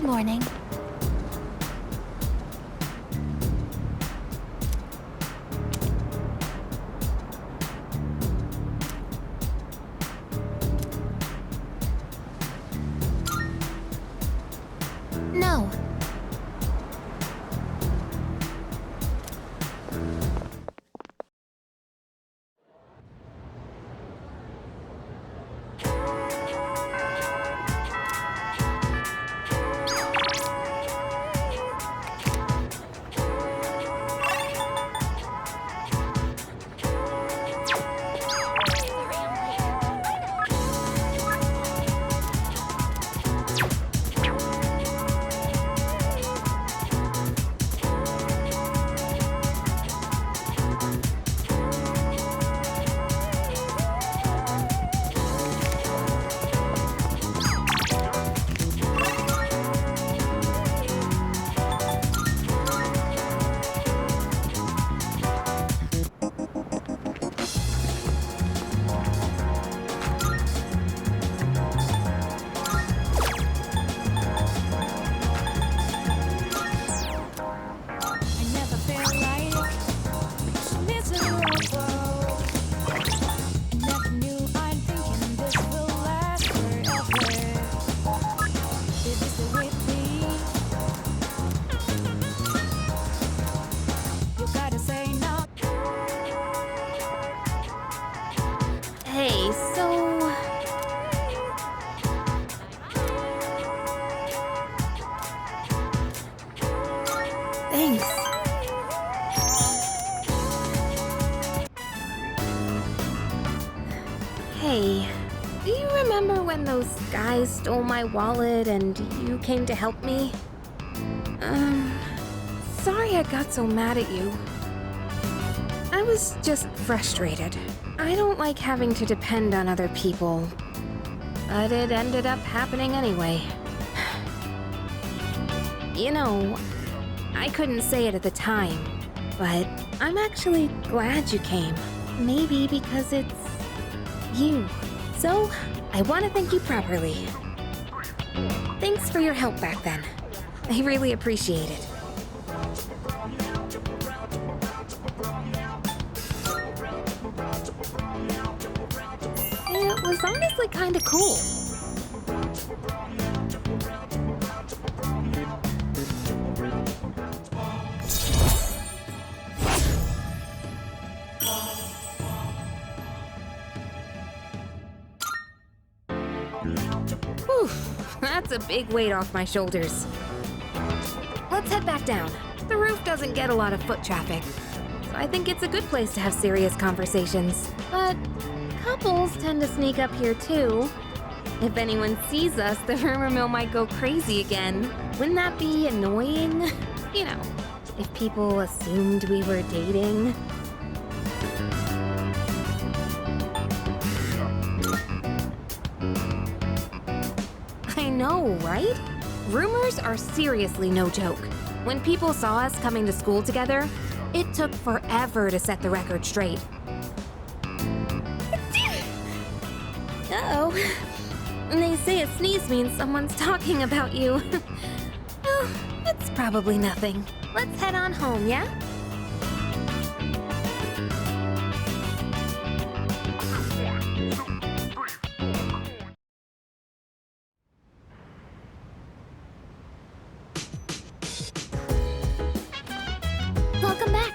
Good morning. No. Hey, so... Thanks. Hey, do you remember when those guys stole my wallet and you came to help me? Sorry I got so mad at you. I was just frustrated. I don't like having to depend on other people, but it ended up happening anyway. You know, I couldn't say it at the time, but I'm actually glad you came. Maybe because it's you. So, I want to thank you properly. Thanks for your help back then. I really appreciate it. It was honestly kind of cool. Whew, that's a big weight off my shoulders. Let's head back down. The roof doesn't get a lot of foot traffic, so I think it's a good place to have serious conversations. But couples tend to sneak up here too. If anyone sees us, the rumor mill might go crazy again. Wouldn't that be annoying? You know, if people assumed we were dating. I know, right? Rumors are seriously no joke. When people saw us coming to school together, it took forever to set the record straight. Uh-oh. They say a sneeze means someone's talking about you. Well, it's probably nothing. Let's head on home, yeah? Welcome back.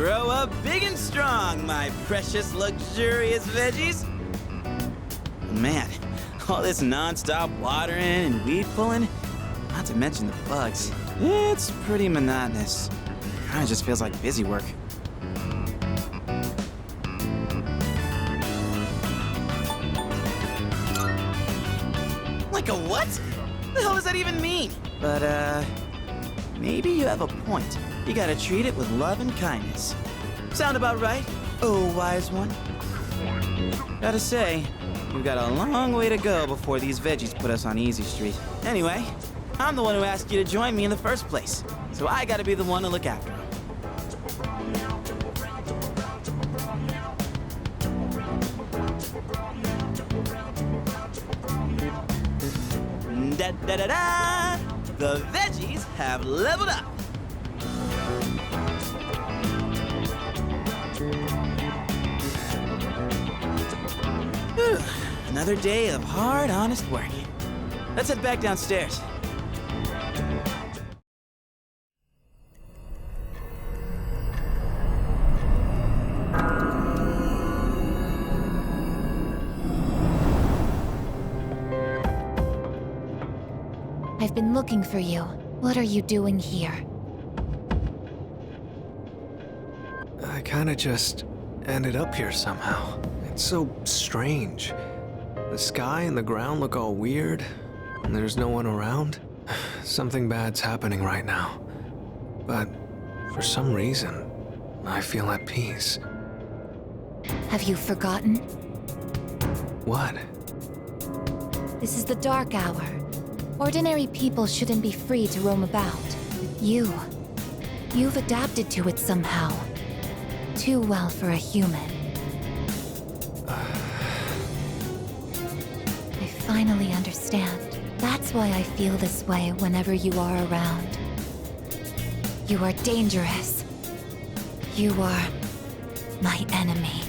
Grow up big and strong, my precious, luxurious veggies. Man, all this non-stop watering and weed pulling, not to mention the bugs, it's pretty monotonous. Kinda just feels like busy work. Like a what? The hell does that even mean? But, maybe you have a point. You gotta treat it with love and kindness. Sound about right? Oh, wise one. Gotta say, we've got a long way to go before these veggies put us on Easy Street. Anyway, I'm the one who asked you to join me in the first place, so I gotta be the one to look after them. Da-da-da-da! The veggies have leveled up! Whew. Another day of hard, honest work. Let's head back downstairs. I've been looking for you. What are you doing here? I kinda just ended up here somehow. It's so strange. The sky and the ground look all weird, and there's no one around. Something bad's happening right now. But for some reason, I feel at peace. Have you forgotten? What? This is the dark hour. Ordinary people shouldn't be free to roam about. You've adapted to it somehow. Too well for a human. I finally understand. That's why I feel this way whenever you are around. You are dangerous. You are my enemy.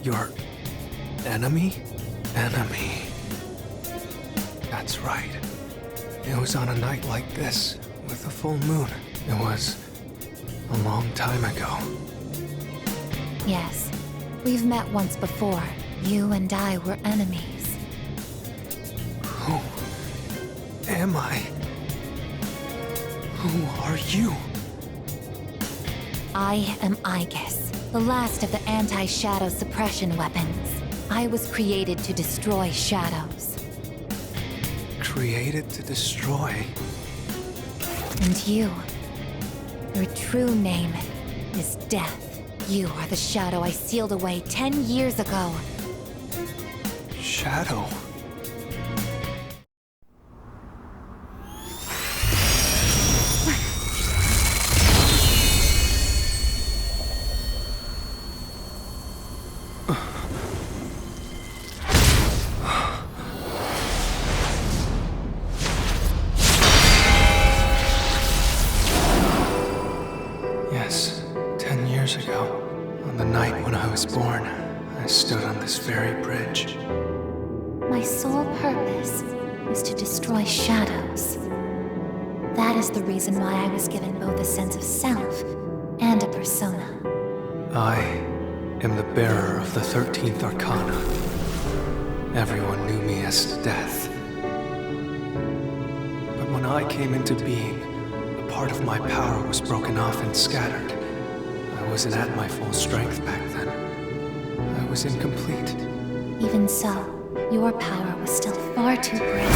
Your enemy? Enemy. That's right. It was on a night like this, with a full moon. It was a long time ago. Yes, we've met once before. You and I were enemies. Who am I? Who are you? I am Aegis, the last of the anti-shadow suppression weapons. I was created to destroy shadows. Created to destroy. And you, your true name is Death. You are the shadow I sealed away 10 years ago. Shadow. Yes, 10 years ago, on the night when I was born, I stood on this very bridge. My sole purpose is to destroy shadows. That is the reason why I was given both a sense of self and a persona. I am the bearer of the 13th Arcana. Everyone knew me as Death. But when I came into being, a part of my power was broken off and scattered. I wasn't at my full strength back then. I was incomplete. Even so, your power was still far too great.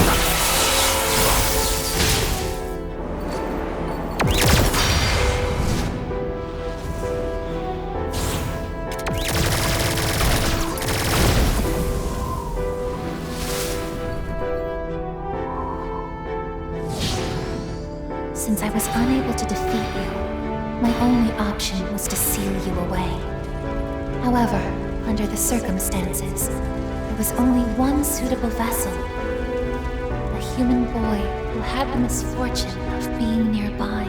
Since I was unable to defeat you, my only option was to seal you away. However, under the circumstances, there was only one suitable vessel. A human boy who had the misfortune of being nearby.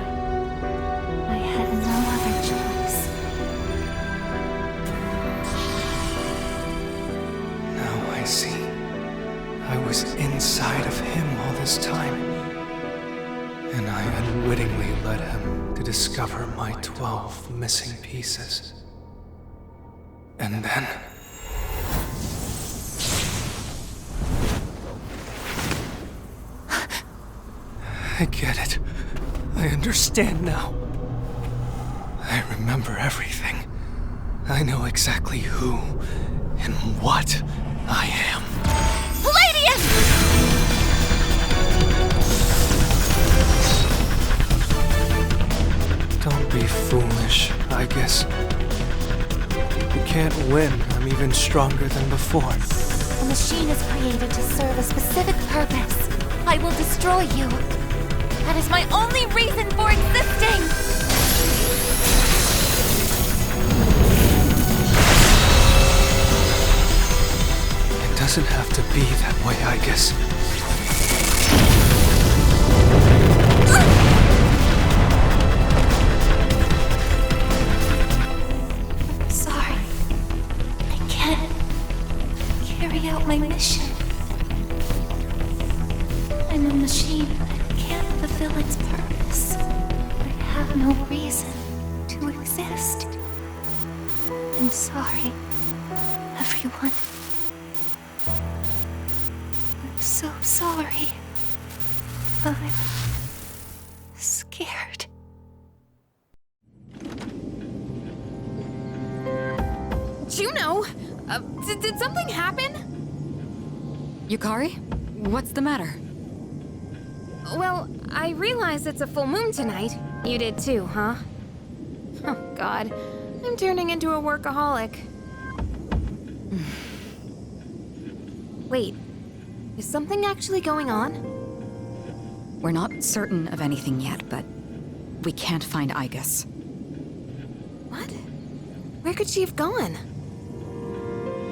I had no other choice. Now I see. I was inside of him all this time. And I unwittingly led him to discover my 12 missing pieces. And then... I get it. I understand now. I remember everything. I know exactly who and what I am. Palladium! Don't be foolish, I guess. You can't win. I'm even stronger than before. The machine is created to serve a specific purpose. I will destroy you. That is my only reason for existing! It doesn't have to be that way, I guess. Sorry. I can't carry out my mission. I'm a machine, but it can't fulfill its purpose. I have no reason to exist. I'm sorry, everyone. I'm so sorry. I'm scared. Juno! Did something happen? Yukari? What's the matter? Well, I realize it's a full moon tonight. You did too, huh? Oh, God. I'm turning into a workaholic. Wait. Is something actually going on? We're not certain of anything yet, but we can't find Igus. What? Where could she have gone?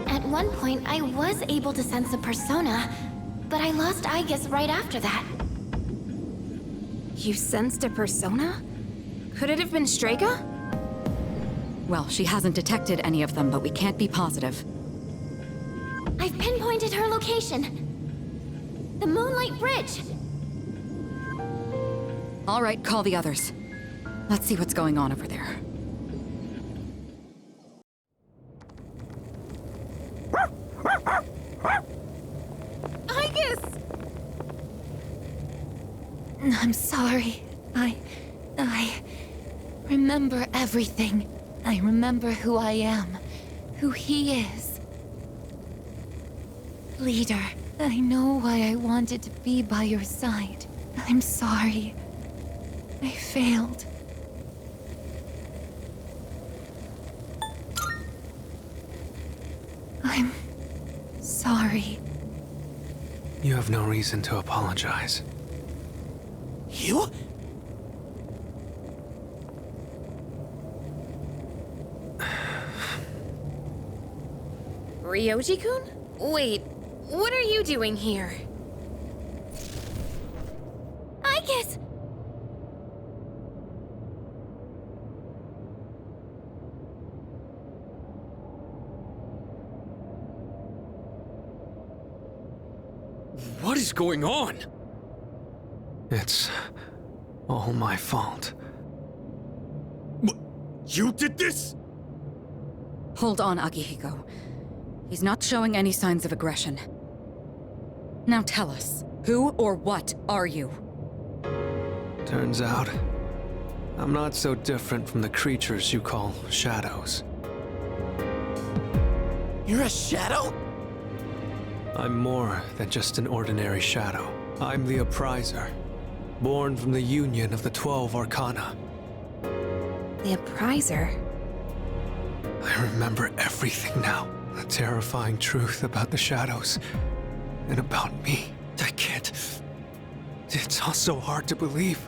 At one point, I was able to sense a persona, but I lost Igus right after that. You sensed a persona? Could it have been Strega? Well, she hasn't detected any of them, but we can't be positive. I've pinpointed her location. The Moonlight Bridge. All right, call the others. Let's see what's going on over there. Igus! I'm sorry. I remember everything. I remember who I am, who he is. Leader, I know why I wanted to be by your side. I'm sorry. I failed. I'm sorry. You have no reason to apologize. You? Ryoji-kun? Wait, what are you doing here? Igus! What is going on? It's all my fault. You did this? Hold on, Akihiko. He's not showing any signs of aggression. Now tell us, who or what are you? Turns out, I'm not so different from the creatures you call shadows. You're a shadow? I'm more than just an ordinary shadow. I'm the Appriser, born from the union of the 12 Arcana. The Appriser? I remember everything now. The terrifying truth about the shadows, and about me. I can't... It's all so hard to believe.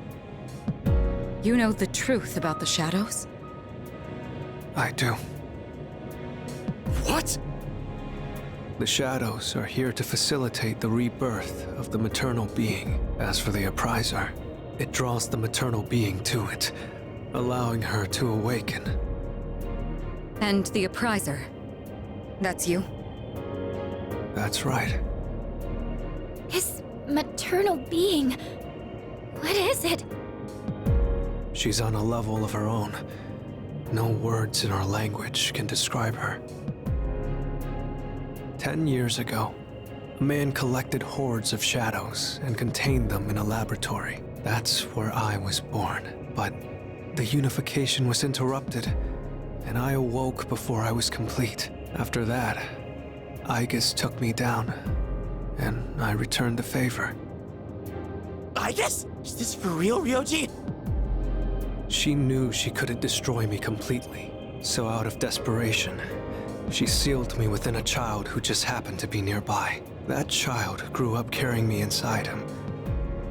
You know the truth about the shadows? I do. What? The shadows are here to facilitate the rebirth of the maternal being. As for the Appriser, it draws the maternal being to it, allowing her to awaken. And the Appriser. That's you? That's right. His maternal being. What is it? She's on a level of her own. No words in our language can describe her. 10 years ago, a man collected hordes of shadows and contained them in a laboratory. That's where I was born. But the unification was interrupted, and I awoke before I was complete. After that, Aigis took me down, and I returned the favor. I guess? Is this for real, Ryoji? She knew she couldn't destroy me completely, so out of desperation, she sealed me within a child who just happened to be nearby. That child grew up carrying me inside him,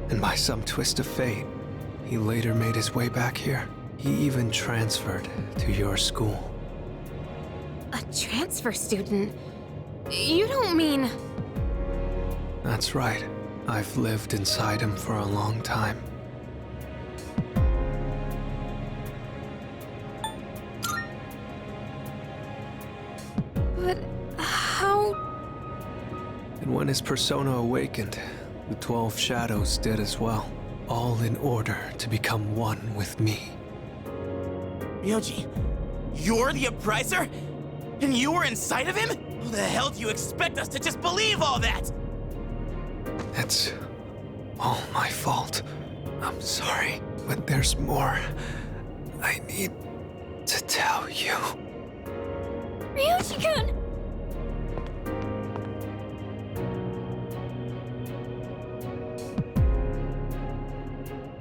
and by some twist of fate, he later made his way back here. He even transferred to your school. A transfer student? You don't mean... That's right. I've lived inside him for a long time. But how... And when his persona awakened, the 12 shadows did as well. All in order to become one with me. Ryoji, you're the Appriser? And you were inside of him? How the hell do you expect us to just believe all that? It's all my fault. I'm sorry, but there's more I need to tell you. Ryoji-kun!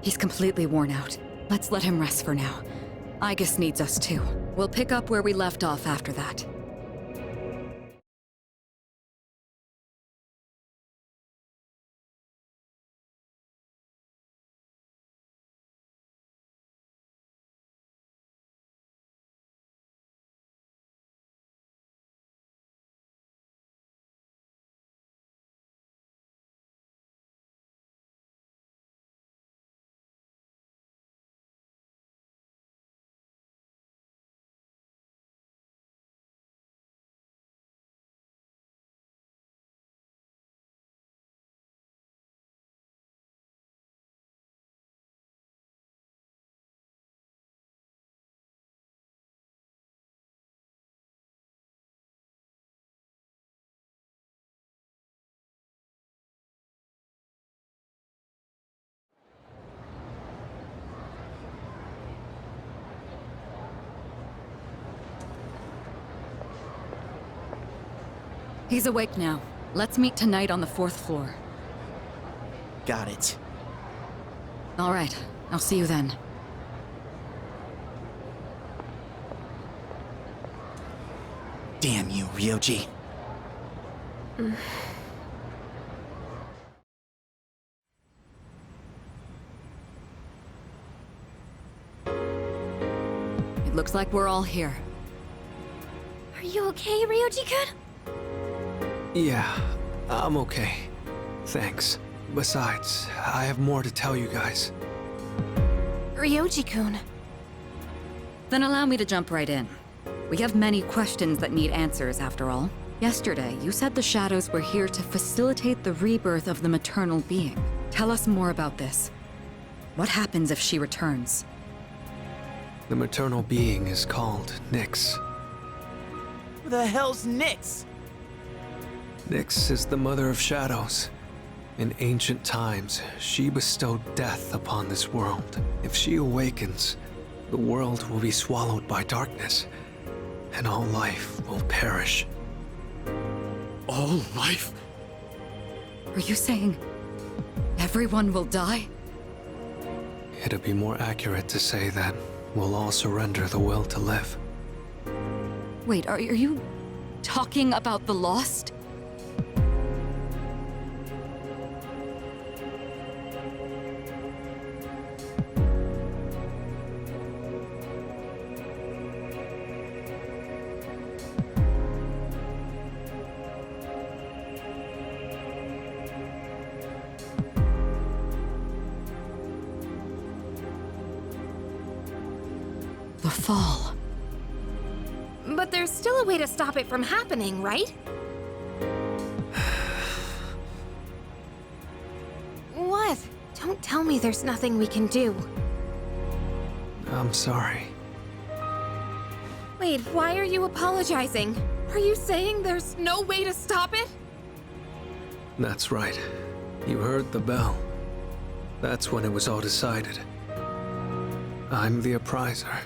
He's completely worn out. Let's let him rest for now. Aigis needs us too. We'll pick up where we left off after that. He's awake now. Let's meet tonight on the 4th floor. Got it. All right, I'll see you then. Damn you, Ryoji. It looks like we're all here. Are you okay, Ryoji-kun? Yeah, I'm okay. Thanks. Besides, I have more to tell you guys. Ryoji-kun. Then allow me to jump right in. We have many questions that need answers, after all. Yesterday, you said the shadows were here to facilitate the rebirth of the maternal being. Tell us more about this. What happens if she returns? The maternal being is called Nyx. Who the hell's Nyx? Nyx is the mother of shadows. In ancient times, she bestowed death upon this world. If she awakens, the world will be swallowed by darkness, and all life will perish. All life? Are you saying everyone will die? It'd be more accurate to say that we'll all surrender the will to live. Wait, are you talking about the lost? The fall. But there's still a way to stop it from happening, right? What? Don't tell me there's nothing we can do. I'm sorry. Wait, why are you apologizing? Are you saying there's no way to stop it? That's right. You heard the bell. That's when it was all decided. I'm the Appriser.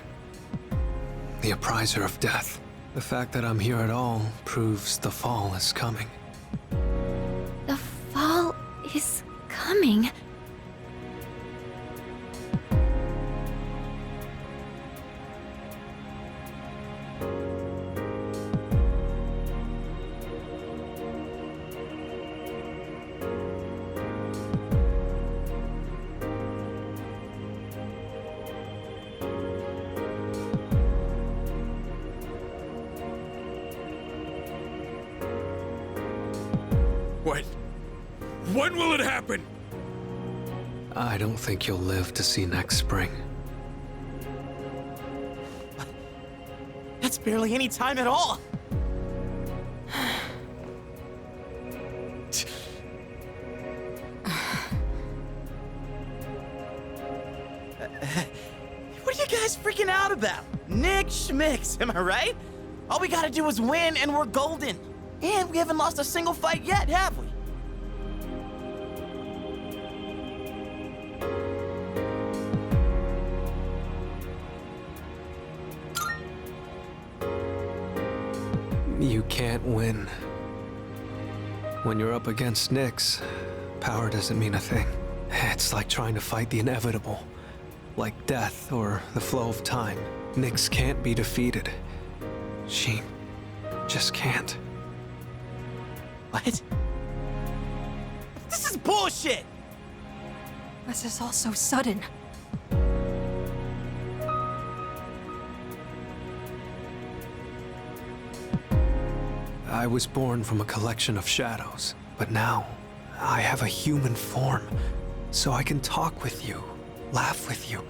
The Appriser of death. The fact that I'm here at all proves the fall is coming. The fall is coming. When will it happen? I don't think you'll live to see next spring. That's barely any time at all. What are you guys freaking out about? Nick Schmicks, am I right? All we gotta do is win and we're golden. And we haven't lost a single fight yet, have we? You can't win. When you're up against Nyx, power doesn't mean a thing. It's like trying to fight the inevitable. Like death or the flow of time. Nyx can't be defeated. She just can't. What? This is bullshit! This is all so sudden. I was born from a collection of shadows, but now I have a human form, so I can talk with you, laugh with you,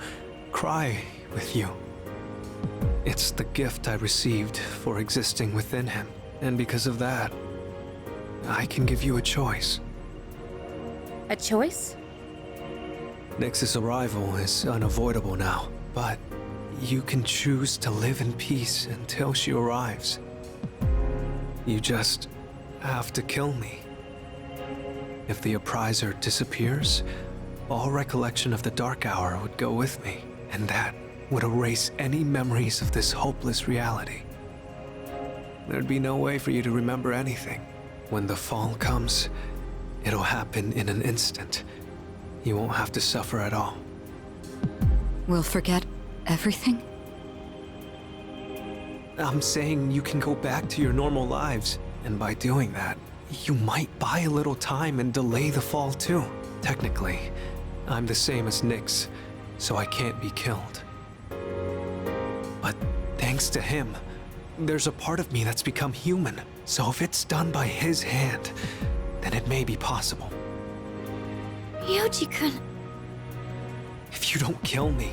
cry with you. It's the gift I received for existing within him, and because of that, I can give you a choice. A choice? Nyx's arrival is unavoidable now, but you can choose to live in peace until she arrives. You just have to kill me. If the Appriser disappears, all recollection of the Dark Hour would go with me, and that would erase any memories of this hopeless reality. There'd be no way for you to remember anything. When the fall comes, it'll happen in an instant. You won't have to suffer at all. We'll forget everything? I'm saying you can go back to your normal lives, and by doing that, you might buy a little time and delay the fall too. Technically, I'm the same as Nyx, so I can't be killed. But thanks to him, there's a part of me that's become human. So if it's done by his hand, then it may be possible. Ryuji-kun. If you don't kill me,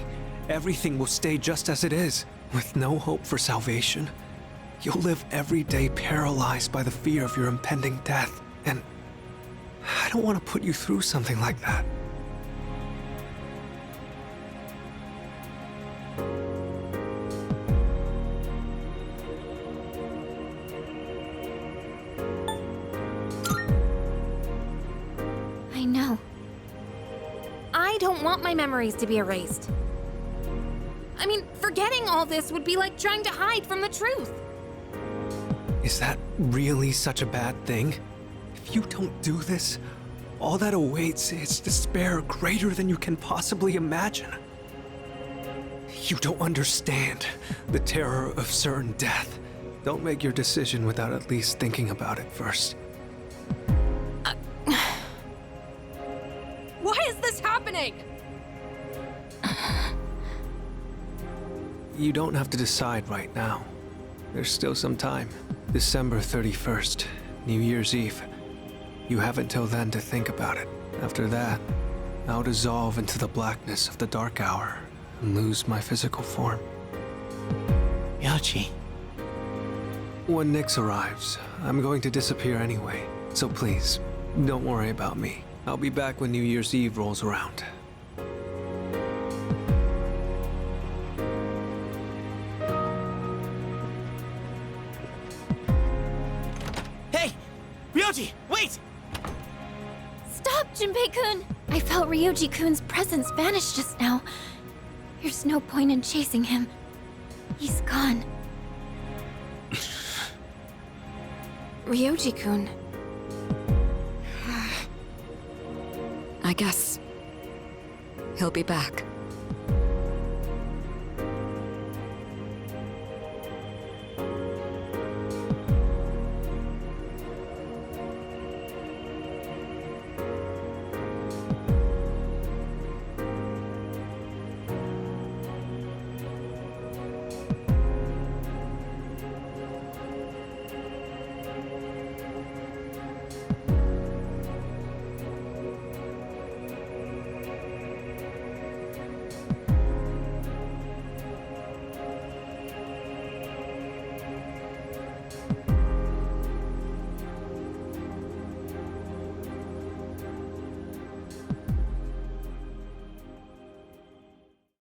everything will stay just as it is. With no hope for salvation, you'll live every day paralyzed by the fear of your impending death. And I don't want to put you through something like that. I know. I don't want my memories to be erased. I mean, forgetting all this would be like trying to hide from the truth. Is that really such a bad thing? If you don't do this, all that awaits is despair greater than you can possibly imagine. You don't understand the terror of certain death. Don't make your decision without at least thinking about it first. Why is this happening? You don't have to decide right now. There's still some time. December 31st, New Year's Eve. You have until then to think about it. After that, I'll dissolve into the blackness of the Dark Hour and lose my physical form. Yoshi. When Nyx arrives, I'm going to disappear anyway. So please, don't worry about me. I'll be back when New Year's Eve rolls around. Ryoji, wait! Stop, Junpei-kun! I felt Ryoji-kun's presence vanish just now. There's no point in chasing him. He's gone. Ryoji-kun. I guess he'll be back.